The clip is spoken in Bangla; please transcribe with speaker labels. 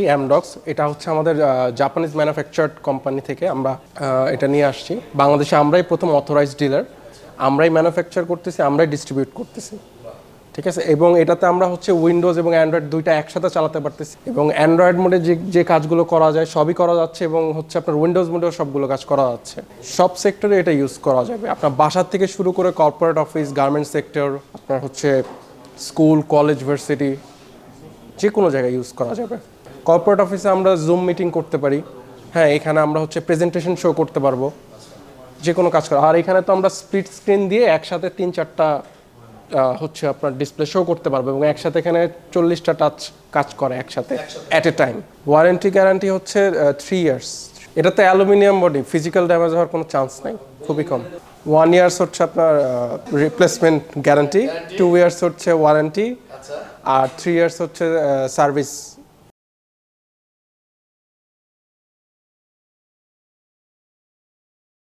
Speaker 1: এমডক্স এটা হচ্ছে আমাদের জাপানিজ ম্যানুফ্যাকচার্ড কোম্পানি থেকে আমরা এটা নিয়ে আসছি বাংলাদেশে। আমরাই প্রথম অথরাইজড ডিলার, আমরাই ম্যানুফ্যাকচার করতেছি, আমরাই ডিস্ট্রিবিউট করতেছি, ঠিক আছে। এবং এটাতে আমরা হচ্ছে উইন্ডোজ এবং অ্যান্ড্রয়েড দুইটা একসাথে চালাতে পারতেছি, এবং অ্যান্ড্রয়েড মোডে যে যে কাজগুলো করা যায় সবই করা যাচ্ছে, এবং হচ্ছে আপনার উইন্ডোজ মোডেও সবগুলো কাজ করা যাচ্ছে। সব সেক্টরে এটা ইউজ করা যাবে, আপনার বাসার থেকে শুরু করে কর্পোরেট অফিস, গার্মেন্টস সেক্টর, আপনার হচ্ছে স্কুল, কলেজ, ভার্সিটি, যে কোনো জায়গায় ইউজ করা যাবে। কর্পোরেট অফিসে আমরা জুম মিটিং করতে পারি, হ্যাঁ, এখানে আমরা হচ্ছে প্রেজেন্টেশন শো করতে পারবো, যে কোনো কাজ করা। আর এখানে তো আমরা স্প্লিট স্ক্রিন দিয়ে একসাথে 3-4টা হচ্ছে আপনার ডিসপ্লে শো করতে পারবো, এবং একসাথে এখানে 40টা টাচ কাজ করে একসাথে at a time. Warranty guarantee হচ্ছে 3 ইয়ার্স। এটাতে অ্যালুমিনিয়াম বডি, ফিজিক্যাল ড্যামেজ হওয়ার কোনো চান্স নাই, খুবই কম। 1 ইয়ার্স হচ্ছে আপনার রিপ্লেসমেন্ট গ্যারান্টি, 2 ইয়ার্স হচ্ছে ওয়ারেন্টি, আর 3 ইয়ার্স হচ্ছে সার্ভিস